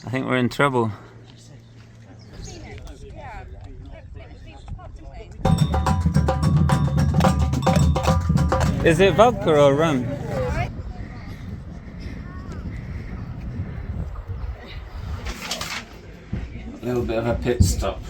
I think we're in trouble. Is it vodka or rum? A little bit of a pit stop.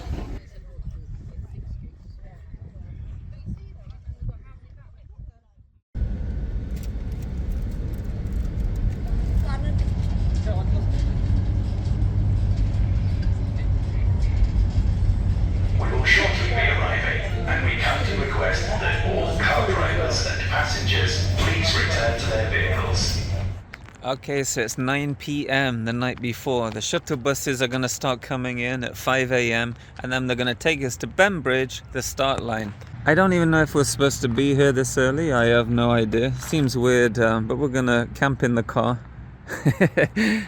Okay, so it's 9 p.m. the night before. The shuttle buses are going to start coming in at 5 a.m. and then they're going to take us to Bembridge, the start line. I don't even know if we're supposed to be here this early. I have no idea. Seems weird, but we're going to camp in the car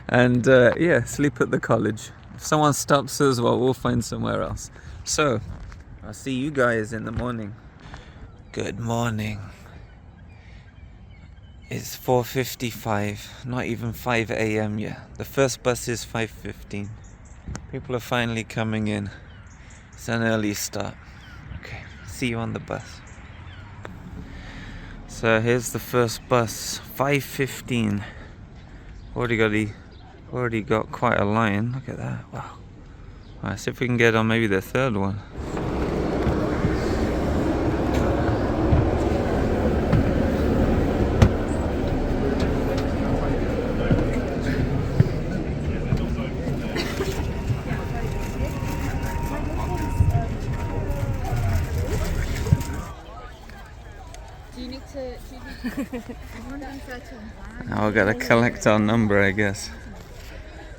and yeah, sleep at the college. If someone stops us, well, we'll find somewhere else. So, I'll see you guys in the morning. Good morning. It's 4:55, not even 5 a.m. yet. The first bus is 5:15. People are finally coming in. It's an early start. Okay, see you on the bus. So here's the first bus, 5:15. Already got quite a line. Look at that. Wow. Alright, see if we can get on maybe the third one. Now we've got to collect our number, I guess.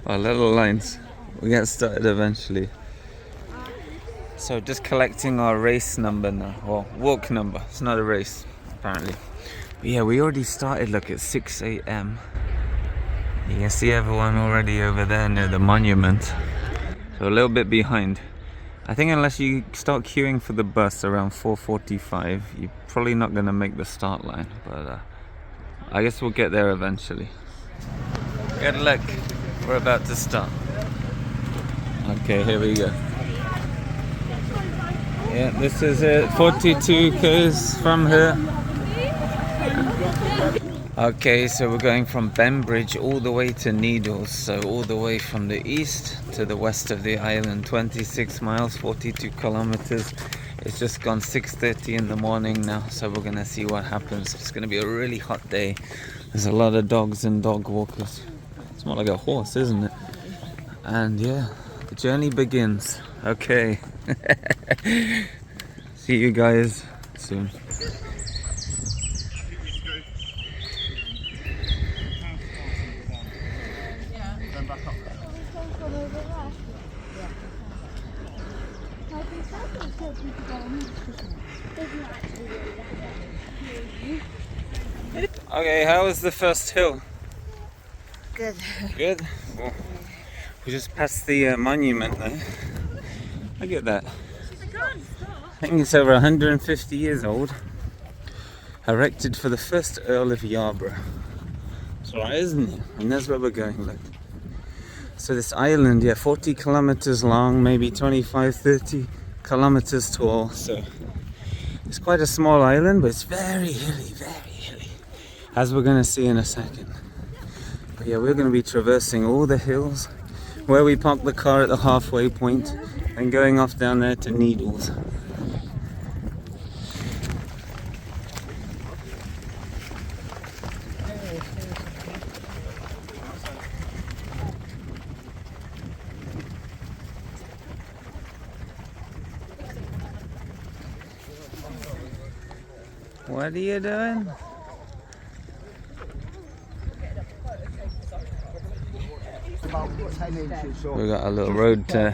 Our little lines. We get started eventually. So just collecting our race number now, or walk number. It's not a race, apparently. But yeah, we already started, look, at 6 a.m. You can see everyone already over there near the monument. So a little bit behind. I think unless you start queuing for the bus around 4:45, you're probably not going to make the start line. But I guess we'll get there eventually. Good luck. We're about to start. Okay, here we go. Yeah, this is it. 42 k's from here. Okay, so we're going from Bembridge all the way to Needles, so all the way from the east to the west of the island, 26 miles, 42 kilometers. It's just gone 6:30 in the morning now, so we're gonna see what happens. It's gonna be a really hot day. There's a lot of dogs and dog walkers. It's more like a horse, isn't it? And yeah, the journey begins. Okay. See you guys soon. Okay, how was the first hill? Good. Good? Well, we just passed the monument there. Look at that. I think it's over 150 years old. Erected for the first Earl of Yarborough. That's right, isn't it? And that's where we're going, look. So this island, yeah, 40 kilometers long, maybe 25, 30 kilometers tall. So it's quite a small island, but it's very hilly, as we're going to see in a second. But yeah, we're going to be traversing all the hills where we parked the car at the halfway point and going off down there to Needles. What are you doing? We've got a little road to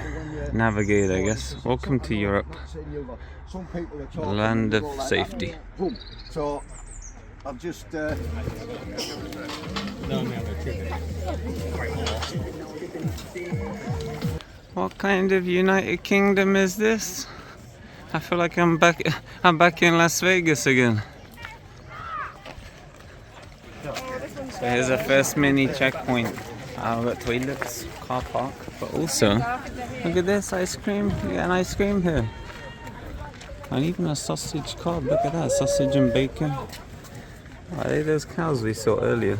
navigate, I guess. Welcome to Europe, the land of safety. So I've just What kind of United Kingdom is this? I feel like I'm back in Las Vegas again. So here's our first mini checkpoint. We've got toilets, car park, but also, look at this ice cream. You get an ice cream here. And even a sausage cob. Look at that, sausage and bacon. Are they those cows we saw earlier?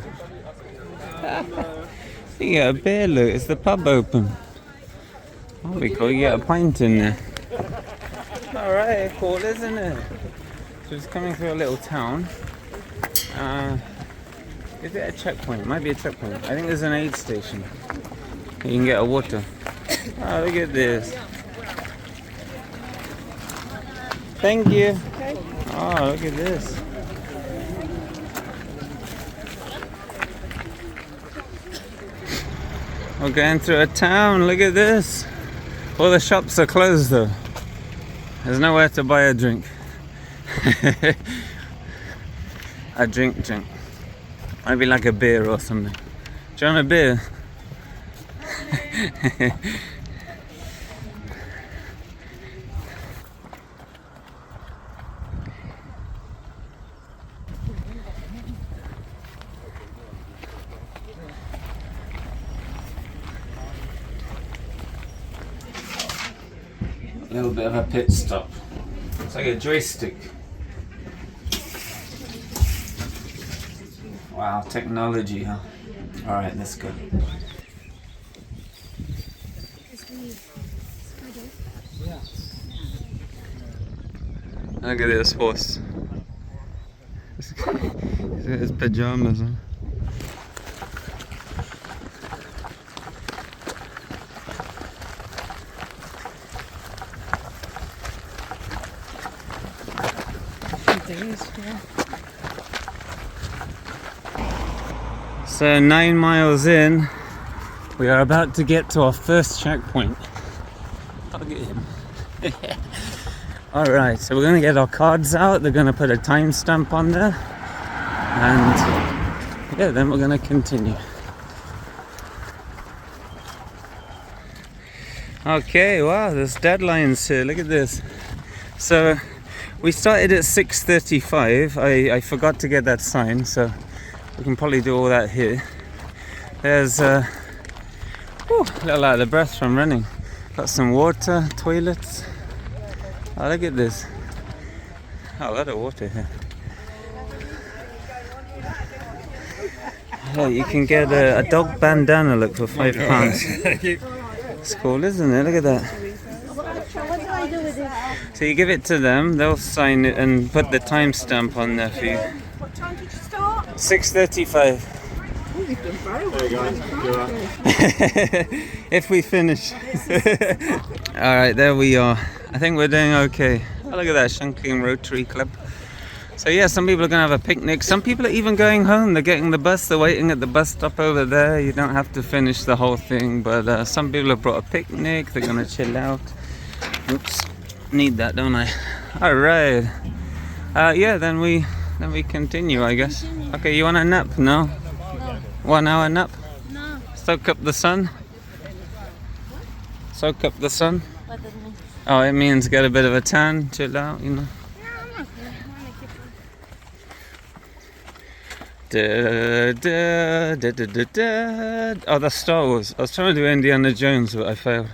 You get a beer, look. Is the pub open? Oh, we cool. You get a pint in there. Alright, cool, isn't it? So it's coming through a little town. Is it a checkpoint? It might be a checkpoint. I think there's an aid station. You can get a water. Oh, look at this. Thank you. Oh, look at this. We're going through a town. Look at this. All the shops are closed though. There's nowhere to buy a drink. A drink. Maybe like a beer or something. Do you want a beer? A little bit of a pit stop. It's like a joystick. Wow, technology, huh? Alright, let's go. Look at this horse. He's got his pajamas on. So 9 miles in, we are about to get to our first checkpoint. Look at him. Alright, so we're going to get our cards out, they're going to put a timestamp on there, and yeah, then we're going to continue. Okay, wow, there's deadlines here, look at this. So we started at 6:35, I forgot to get that sign, so we can probably do all that here. There's a little out of breath from running. Got some water, toilets. Oh, look at this. Oh, a lot of water here. Yeah, you can get a dog bandana look for £5. It's cool, isn't it? Look at that. What do I do with it? So you give it to them, they'll sign it and put the timestamp on there for you. What time did you start? 6:35. You've done very well. There you go. If we finish. Alright, there we are. I think we're doing okay. Oh, look at that, Shanking Rotary Club. So yeah, some people are going to have a picnic. Some people are even going home. They're getting the bus. They're waiting at the bus stop over there. You don't have to finish the whole thing. But some people have brought a picnic. They're going to chill out. Oops. Need that, don't I? Alright. Yeah, then we continue, I guess. Okay, you want a nap? No? No. 1 hour nap? No. Soak up the sun? Soak up the sun? What does it mean? Oh, it means get a bit of a tan, chill out, you know. Yeah, I'm okay. Oh, that's Star Wars. I was trying to do Indiana Jones, but I failed.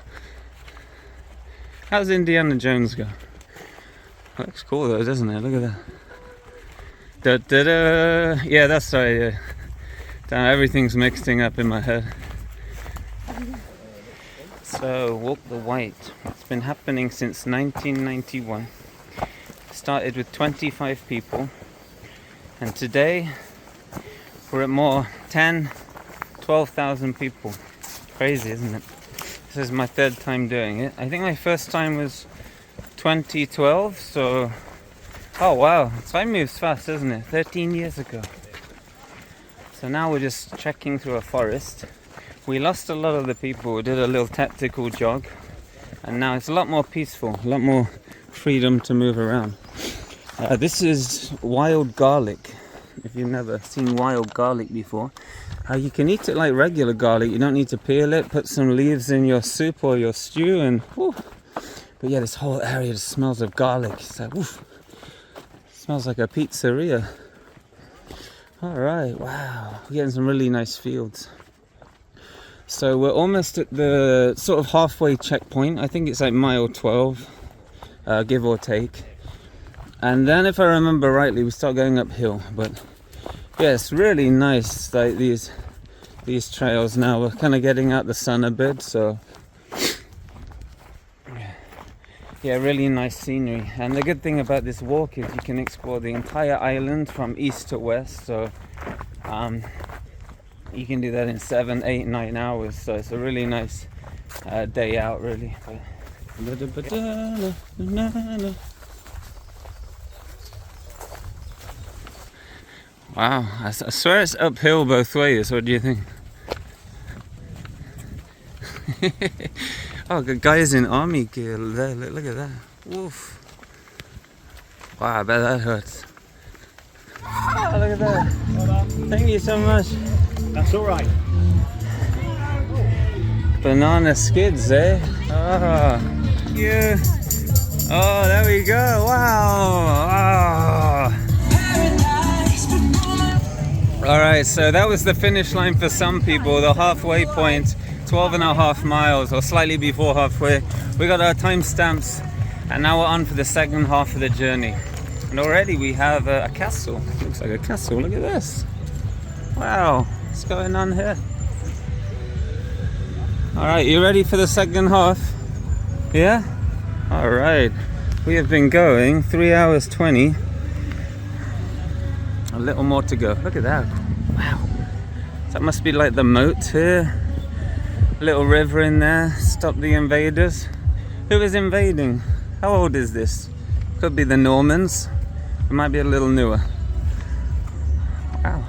How's Indiana Jones go? Looks cool though, doesn't it? Look at that. Yeah, that's right, yeah. Damn, everything's mixing up in my head. So, Walk the Wight. It's been happening since 1991. Started with 25 people. And today, we're at more 12,000 people. Crazy, isn't it? This is my third time doing it. I think my first time was 2012, so... Oh wow, time moves fast, doesn't it? 13 years ago. So now we're just trekking through a forest. We lost a lot of the people. We did a little tactical jog. And now it's a lot more peaceful, a lot more freedom to move around. This is wild garlic. If you've never seen wild garlic before, you can eat it like regular garlic. You don't need to peel it. Put some leaves in your soup or your stew, and whew. But yeah, this whole area just smells of garlic. It's like, woof. Smells like a pizzeria. All right, wow, we're getting some really nice fields. So we're almost at the sort of halfway checkpoint. I think it's like mile 12, give or take. And then if I remember rightly, we start going uphill. But yeah, it's really nice, like these trails now. We're kind of getting out the sun a bit, so yeah, really nice scenery. And the good thing about this walk is you can explore the entire island from east to west. So you can do that in 7, 8, 9 hours. So it's a really nice day out, really. Wow, I swear it's uphill both ways. What do you think? Oh, the guy's in army gear there. Look at that. Woof. Wow, I bet that hurts. Oh, look at that. Thank you so much. That's all right. Banana skids, eh? Ah, yeah. Oh, there we go. Wow. Ah. All right, so that was the finish line for some people, the halfway point, 12.5 miles, or slightly before halfway. We got our timestamps, and now we're on for the second half of the journey. And already we have a castle. Looks like a castle. Look at this. Wow, what's going on here? All right, you ready for the second half? Yeah? All right. We have been going 3 hours 20. A little more to go. Look at that. Wow. That must be like the moat here. Little river in there. Stop the invaders. Who is invading? How old is this? Could be the Normans. It might be a little newer. Wow.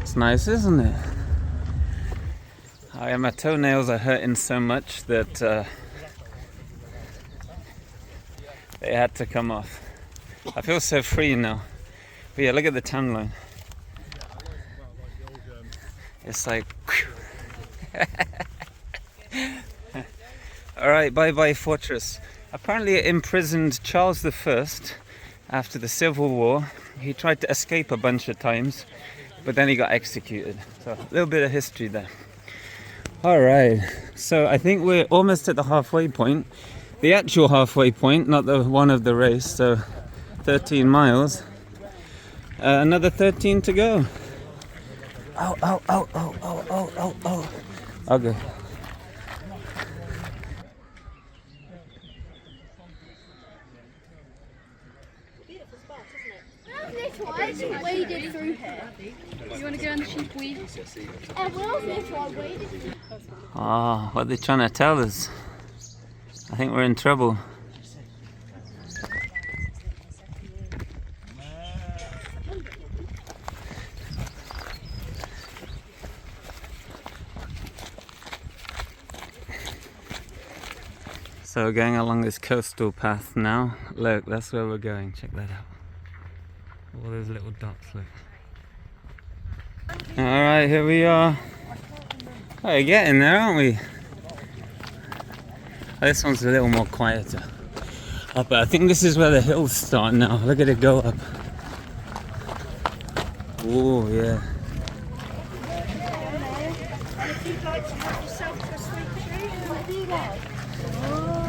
It's nice, isn't it? Oh yeah, my toenails are hurting so much that they had to come off. I feel so free now. But yeah, look at the tan line. It's like alright, bye-bye fortress. Apparently it imprisoned Charles I after the Civil War. He tried to escape a bunch of times, but then he got executed. So a little bit of history there. Alright, so I think we're almost at the halfway point. The actual halfway point, not the one of the race, so 13 miles. Another 13 to go. Oh. Okay. It's waded through here. You want to go on the sheep weed? Oh, what are they trying to tell us? I think we're in trouble. So we're going along this coastal path now. Look, that's where we're going. Check that out. All those little dots, look. Alright, here we are. Oh, we're getting there, aren't we? Oh, this one's a little more quieter. Oh, but I think this is where the hills start now. Look at it go up. Oh, yeah.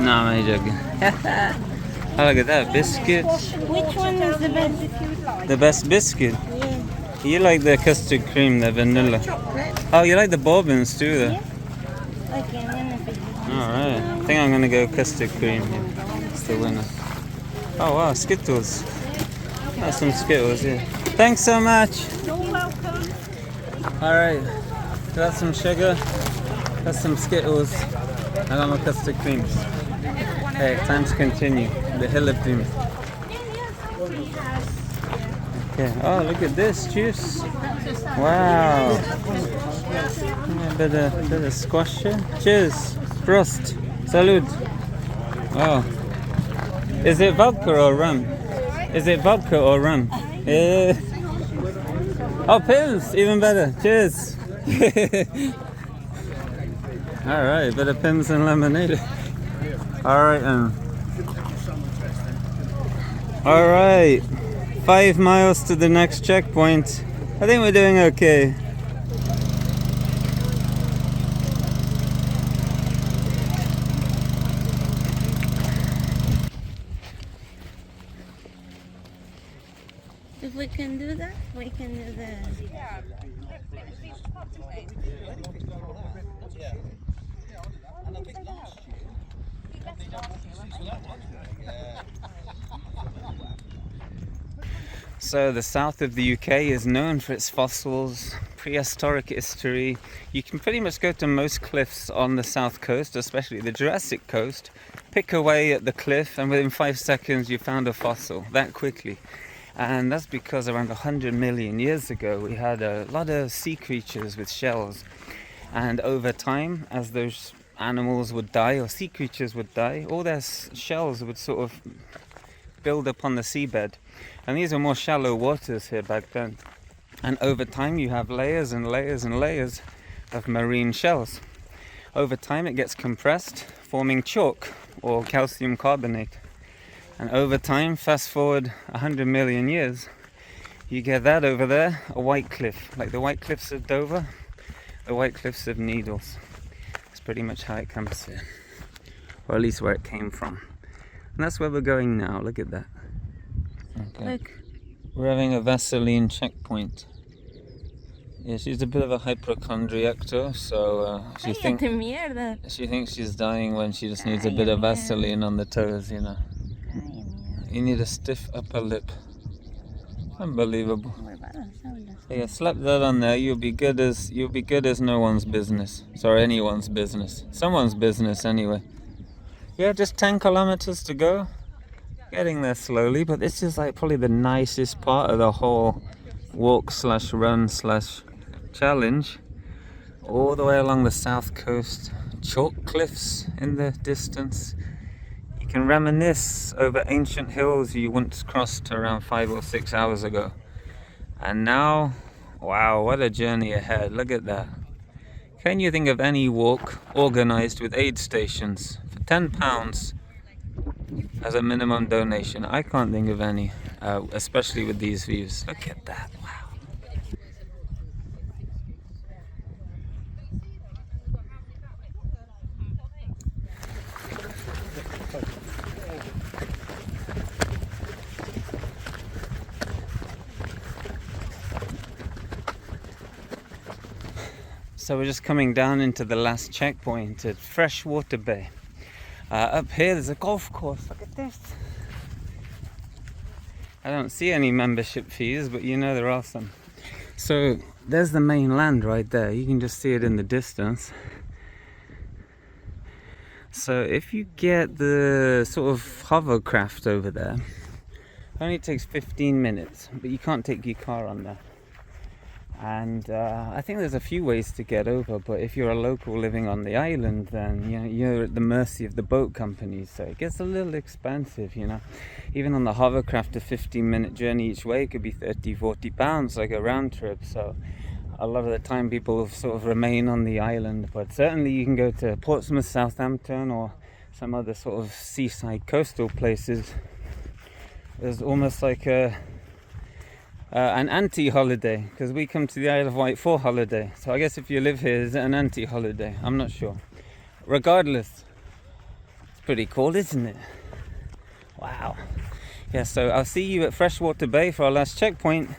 No, I'm only joking. Oh, look at that, biscuits. Which one is the best? The best biscuit? Yeah. You like the custard cream, the vanilla. Oh, you like the bourbons too, though? Yeah. Okay, I'm gonna pick it. Alright, I think I'm gonna go custard cream. Yeah. It's the winner. Oh wow, Skittles. That's some Skittles, yeah. Thanks so much. You're welcome. Alright, got some sugar, got some Skittles, I got my custard creams. Hey, time to continue. The hill of doom. Okay. Oh, look at this juice. Wow. A bit of squash here. Cheers. Prost. Salud. Wow. Is it vodka or rum? Is it vodka or rum? Yeah. Oh, pills. Even better. Cheers. Alright, bit of Pims and lemonade. Alright, alright, 5 miles to the next checkpoint. I think we're doing okay. If we can do that, we can do that. So the south of the UK is known for its fossils, prehistoric history. You can pretty much go to most cliffs on the south coast, especially the Jurassic coast, pick away at the cliff, and within 5 seconds you found a fossil, that quickly. And that's because around 100 million years ago we had a lot of sea creatures with shells. And over time, as those animals would die, or sea creatures would die, all their shells would sort of build up on the seabed. And these are more shallow waters here back then. And over time you have layers and layers and layers of marine shells. Over time it gets compressed, forming chalk or calcium carbonate. And over time, fast forward 100 million years, you get that over there, a white cliff, like the White Cliffs of Dover, the White Cliffs of Needles. That's pretty much how it comes here, or at least where it came from. And that's where we're going now. Look at that. Okay. Look. We're having a Vaseline checkpoint. Yeah, she's a bit of a hypochondriac too, so she thinks she's dying when she just needs a bit of Vaseline on the toes, you know. You need a stiff upper lip. Unbelievable. Yeah, slap that on there. You'll be good as no one's business. Sorry, anyone's business. Someone's business anyway. Yeah, just 10 kilometers to go. Getting there slowly, but this is like probably the nicest part of the whole walk/run/challenge. All the way along the south coast, chalk cliffs in the distance. You can reminisce over ancient hills you once crossed around 5 or 6 hours ago. And now, wow, what a journey ahead. Look at that. Can you think of any walk organized with aid stations for £10 as a minimum donation? I can't think of any, especially with these views. Look at that, wow. So we're just coming down into the last checkpoint at Freshwater Bay. Up here there's a golf course. Look at this. I don't see any membership fees, but you know there are some. So there's the main land right there. You can just see it in the distance. So if you get the sort of hovercraft over there, it only takes 15 minutes, but you can't take your car on there. And I think there's a few ways to get over, but if you're a local living on the island, then you're at the mercy of the boat companies, so it gets a little expensive, you know. Even on the hovercraft, a 15-minute journey each way could be £30-40, like a round trip, so a lot of the time people sort of remain on the island. But certainly you can go to Portsmouth, Southampton, or some other sort of seaside coastal places. There's almost like an anti-holiday, because we come to the Isle of Wight for holiday. So I guess if you live here, is it an anti-holiday? I'm not sure. Regardless, it's pretty cool, isn't it? Wow. Yeah, so I'll see you at Freshwater Bay for our last checkpoint,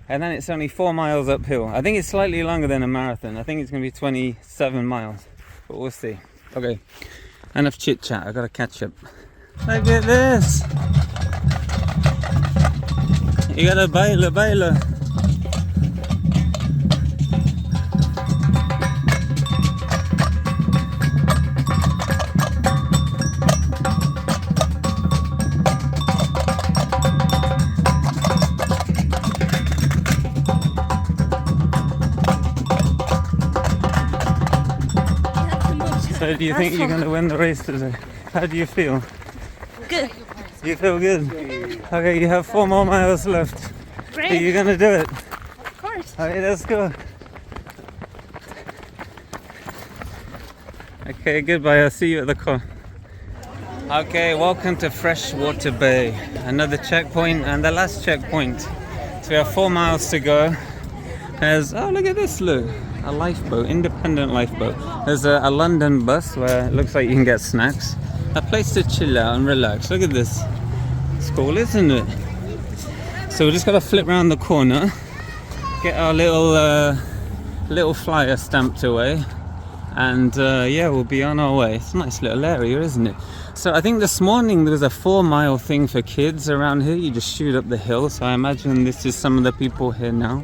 and then it's only 4 miles uphill. I think it's slightly longer than a marathon. I think it's going to be 27 miles, but we'll see. Okay, enough chit chat. I got to catch up. Look at this. You gotta baila. So do you think you're gonna win the race today? How do you feel? Good. You feel good? Okay, you have 4 more miles left. Great. Are you gonna do it? Of course. Okay, let's go. Okay, goodbye. I'll see you at the car. Okay, welcome to Freshwater Bay. Another checkpoint and the last checkpoint. So we have 4 miles to go. There's, oh look at this, look. A lifeboat, independent lifeboat. There's a London bus where it looks like you can get snacks. A place to chill out and relax. Look at this. It's cool, isn't it? So we just got to flip round the corner, get our little flyer stamped away, and yeah, we'll be on our way. It's a nice little area, isn't it? So I think this morning there was a 4-mile thing for kids around here. You just shoot up the hill, so I imagine this is some of the people here now.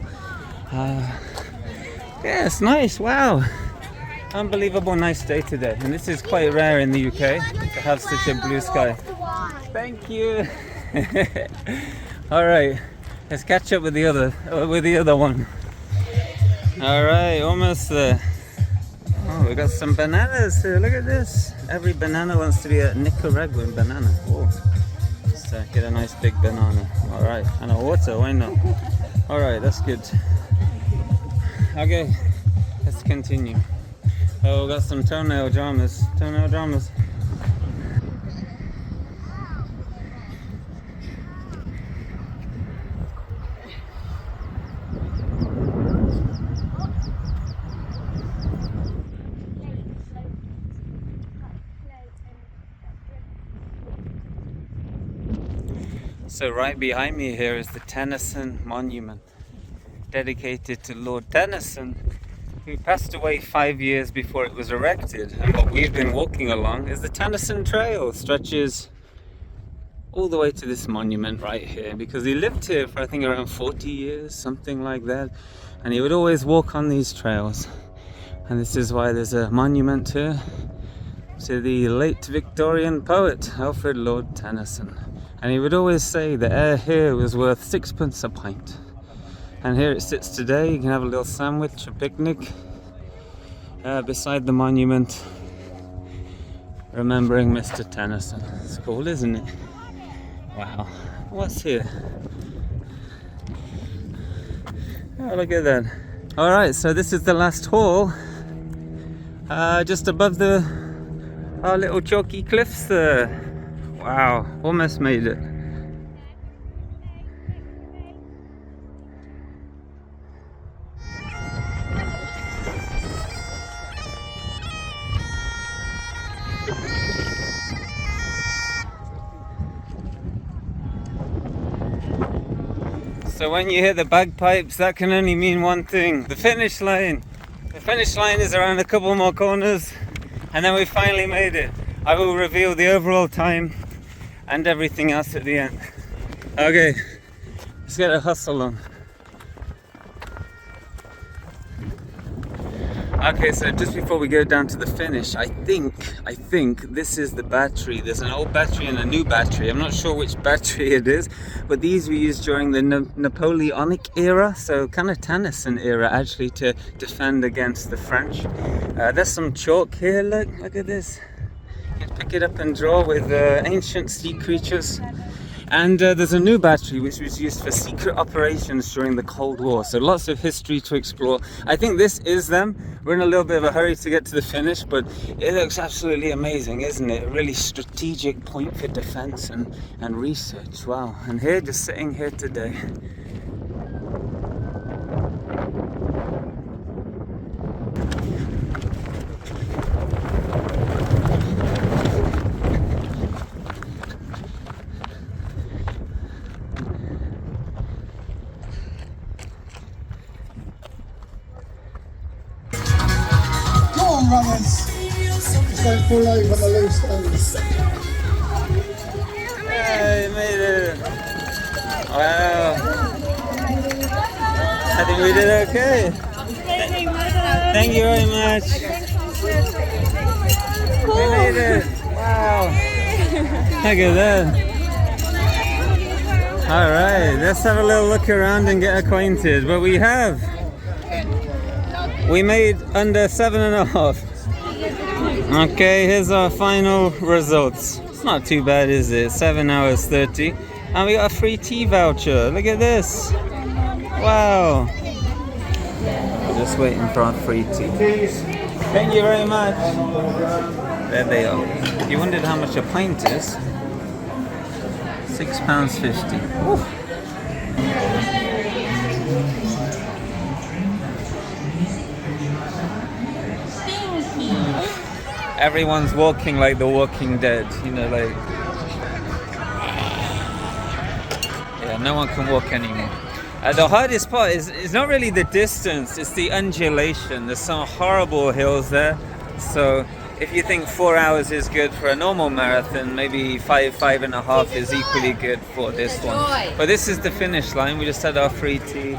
Yeah, it's nice. Wow, unbelievable nice day today, and this is quite rare in the UK to have such a blue sky. Thank you. All right, let's catch up with the other one. All right, almost there. Oh, we got some bananas here. Look at this. Every banana wants to be a Nicaraguan banana. Oh, let's get a nice big banana. All right, and a water. Why not? All right, that's good. Okay, let's continue. Oh, we got some toenail dramas. So right behind me here is the Tennyson Monument, dedicated to Lord Tennyson, who passed away 5 years before it was erected. And what we've been walking along is the Tennyson Trail. It stretches all the way to this monument right here, because he lived here for I think around 40 years, something like that. And he would always walk on these trails. And this is why there's a monument here to the late Victorian poet, Alfred Lord Tennyson. And he would always say the air here was worth 6p a pint. And here it sits today. You can have a little sandwich, a picnic beside the monument, remembering Mr. Tennyson. It's cool, isn't it? Wow. What's here? Oh, look at that. Alright, so this is the last hall. Just above our little chalky cliffs there. Wow, almost made it. So when you hear the bagpipes, that can only mean one thing: the finish line. The finish line is around a couple more corners, and then we finally made it. I will reveal the overall time and everything else at the end. Okay, let's get a hustle on. Okay, so just before we go down to the finish, I think this is the battery. There's an old battery and a new battery. I'm not sure which battery it is, but these were used during the Napoleonic era, so kind of Tennyson era actually, to defend against the French. There's some chalk here, look at this. You can pick it up and draw with ancient sea creatures. And there's a new battery which was used for secret operations during the Cold War. So lots of history to explore. I think this is them. We're in a little bit of a hurry to get to the finish, but it looks absolutely amazing, isn't it? A really strategic point for defense and research. Wow. And here, just sitting here today. Runners, just don't fall over the loose stones. Hey, made it! Wow! I think we did okay. Thank you very much. We made it! Wow! Look at that! Alright, let's have a little look around and get acquainted. But we have! We made under 7.5. Okay, here's our final results. It's not too bad, is it? 7 hours 30. And we got a free tea voucher. Look at this. Wow. We're just waiting for our free tea. Thank you very much. There they are. If you wondered how much a pint is, £6.50. Everyone's walking like the Walking Dead, you know, like, yeah, no one can walk anymore. The hardest part is not really the distance, it's the undulation. There's some horrible hills there. So if you think 4 hours is good for a normal marathon, maybe 5.5 is equally good for this one. But this is the finish line. We just had our free tea.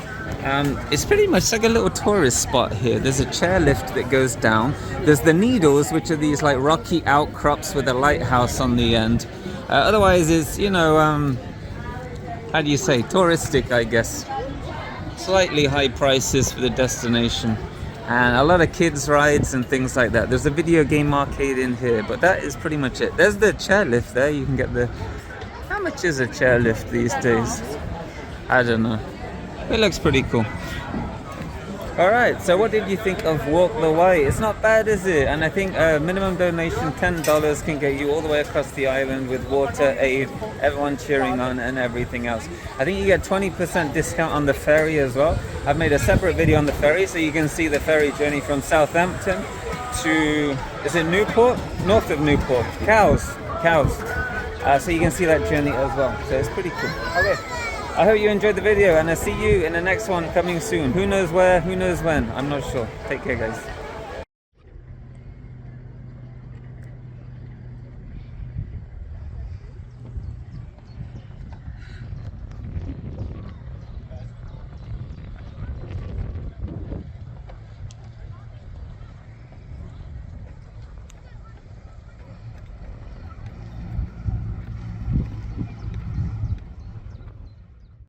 It's pretty much like a little tourist spot here. There's a chairlift that goes down. There's the Needles, which are these like rocky outcrops with a lighthouse on the end. Otherwise, it's, you know, how do you say, touristic, I guess. Slightly high prices for the destination. And a lot of kids rides and things like that. There's a video game arcade in here, but that is pretty much it. There's the chairlift there. You can get the... How much is a chairlift these days? I don't know. It looks pretty cool. Alright, so what did you think of Walk the Wight? It's not bad, is it? And I think minimum donation $10 can get you all the way across the island with water, aid, everyone cheering on and everything else. I think you get 20% discount on the ferry as well. I've made a separate video on the ferry so you can see the ferry journey from Southampton to, is it Newport? North of Newport. Cows. So you can see that journey as well. So it's pretty cool. Okay. I hope you enjoyed the video and I'll see you in the next one coming soon. Who knows where, who knows when, I'm not sure. Take care, guys.